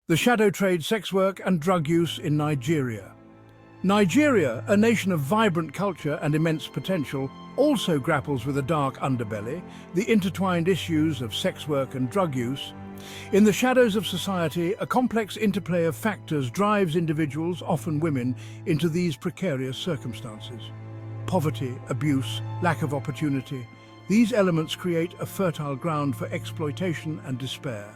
The shadow trade, sex work and drug use in Nigeria. Nigeria, a nation of vibrant culture and immense potential, also grapples with a dark underbelly, the intertwined issues of sex work and drug use. In the shadows of society, a complex interplay of factors drives individuals, often women, into these precarious circumstances. Poverty, abuse, lack of opportunity. These elements create a fertile ground for exploitation and despair.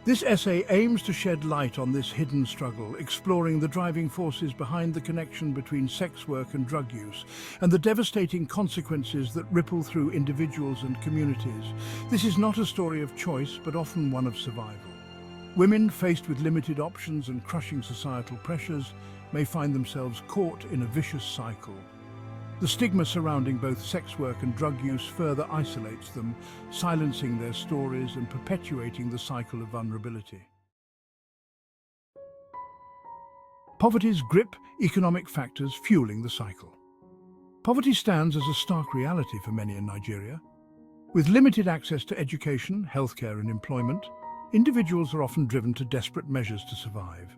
This essay aims to shed light on this hidden struggle, exploring the driving forces behind the connection between sex work and drug use, and the devastating consequences that ripple through individuals and communities. This is not a story of choice, but often one of survival. Women, faced with limited options and crushing societal pressures, may find themselves caught in a vicious cycle. The stigma surrounding both sex work and drug use further isolates them, silencing their stories and perpetuating the cycle of vulnerability. Poverty's grip, economic factors fueling the cycle. Poverty stands as a stark reality for many in Nigeria. With limited access to education, healthcare and employment, individuals are often driven to desperate measures to survive.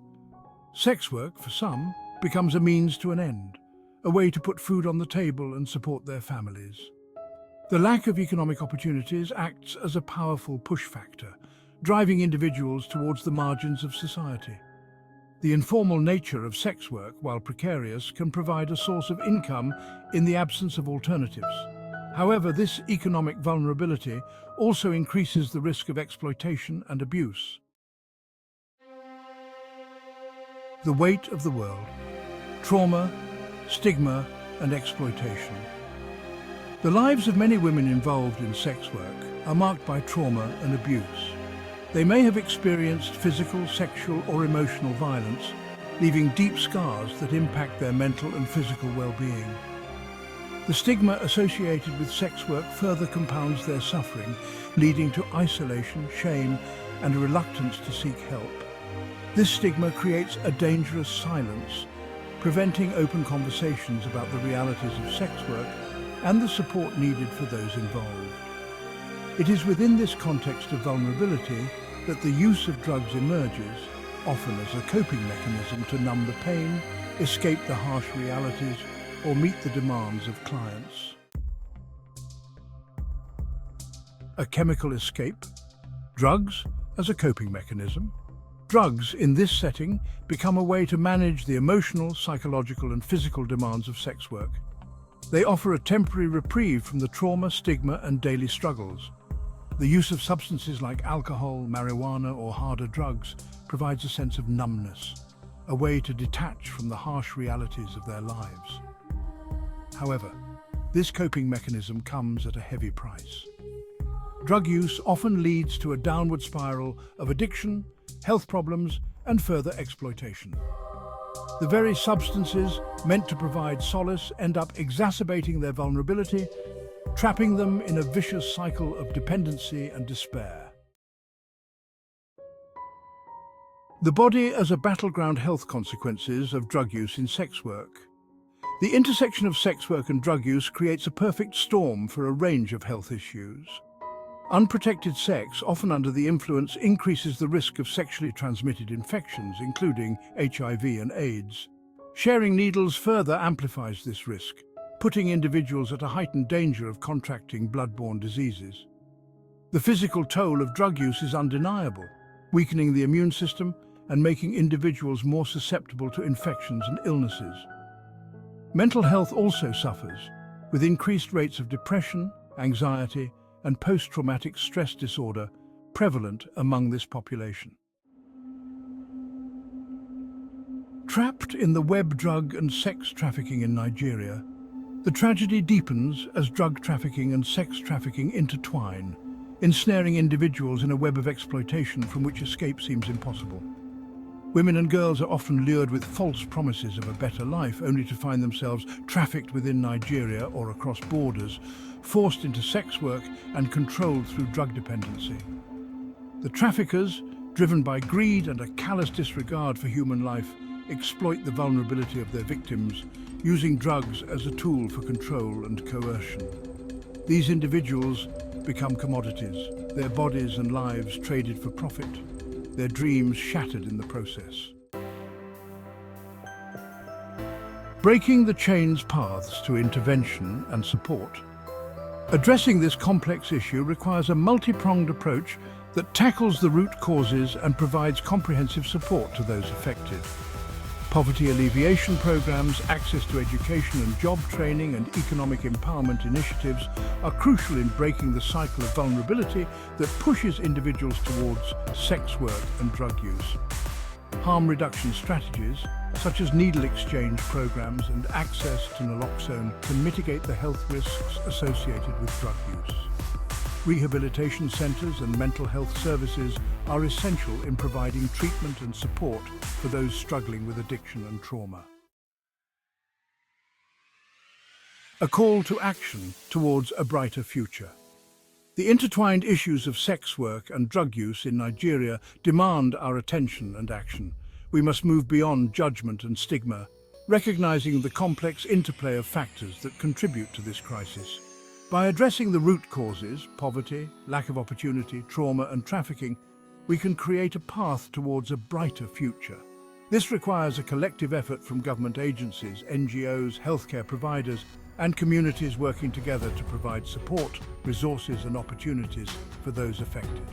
Sex work, for some, becomes a means to an end, a way to put food on the table and support their families. The lack of economic opportunities acts as a powerful push factor, driving individuals towards the margins of society. The informal nature of sex work, while precarious, can provide a source of income in the absence of alternatives. However, this economic vulnerability also increases the risk of exploitation and abuse. The weight of the world. Trauma, stigma and exploitation. The lives of many women involved in sex work are marked by trauma and abuse. They may have experienced physical, sexual or emotional violence, leaving deep scars that impact their mental and physical well-being. The stigma associated with sex work further compounds their suffering, leading to isolation, shame and a reluctance to seek help. This stigma creates a dangerous silence, preventing open conversations about the realities of sex work and the support needed for those involved. It is within this context of vulnerability that the use of drugs emerges, often as a coping mechanism to numb the pain, escape the harsh realities, or meet the demands of clients. A chemical escape? Drugs as a coping mechanism? Drugs, in this setting, become a way to manage the emotional, psychological and physical demands of sex work. They offer a temporary reprieve from the trauma, stigma and daily struggles. The use of substances like alcohol, marijuana or harder drugs provides a sense of numbness, a way to detach from the harsh realities of their lives. However, this coping mechanism comes at a heavy price. Drug use often leads to a downward spiral of addiction, health problems and further exploitation. The very substances meant to provide solace end up exacerbating their vulnerability, trapping them in a vicious cycle of dependency and despair. The body as a battleground. Health consequences of drug use in sex work. The intersection of sex work and drug use creates a perfect storm for a range of health issues. Unprotected sex, often under the influence, increases the risk of sexually transmitted infections, including HIV and AIDS. Sharing needles further amplifies this risk, putting individuals at a heightened danger of contracting blood-borne diseases. The physical toll of drug use is undeniable, weakening the immune system and making individuals more susceptible to infections and illnesses. Mental health also suffers, with increased rates of depression, anxiety, and post-traumatic stress disorder prevalent among this population. Trapped in the web drug and sex trafficking in Nigeria, the tragedy deepens as drug trafficking and sex trafficking intertwine, ensnaring individuals in a web of exploitation from which escape seems impossible. Women and girls are often lured with false promises of a better life, only to find themselves trafficked within Nigeria or across borders, forced into sex work and controlled through drug dependency. The traffickers, driven by greed and a callous disregard for human life, exploit the vulnerability of their victims, using drugs as a tool for control and coercion. These individuals become commodities, their bodies and lives traded for profit. their dreams shattered in the process. Breaking the chain's paths to intervention and support. Addressing this complex issue requires a multi-pronged approach that tackles the root causes and provides comprehensive support to those affected. Poverty alleviation programs, access to education and job training, and economic empowerment initiatives are crucial in breaking the cycle of vulnerability that pushes individuals towards sex work and drug use. Harm reduction strategies, such as needle exchange programs and access to naloxone, can mitigate the health risks associated with drug use. Rehabilitation centers and mental health services are essential in providing treatment and support for those struggling with addiction and trauma. A call to action towards a brighter future. The intertwined issues of sex work and drug use in Nigeria demand our attention and action. We must move beyond judgment and stigma, recognizing the complex interplay of factors that contribute to this crisis. By addressing the root causes, poverty, lack of opportunity, trauma and trafficking, we can create a path towards a brighter future. This requires a collective effort from government agencies, NGOs, healthcare providers, and communities working together to provide support, resources and opportunities for those affected.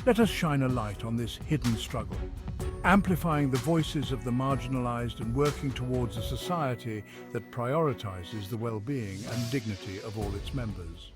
Let us shine a light on this hidden struggle, amplifying the voices of the marginalized and working towards a society that prioritizes the well-being and dignity of all its members.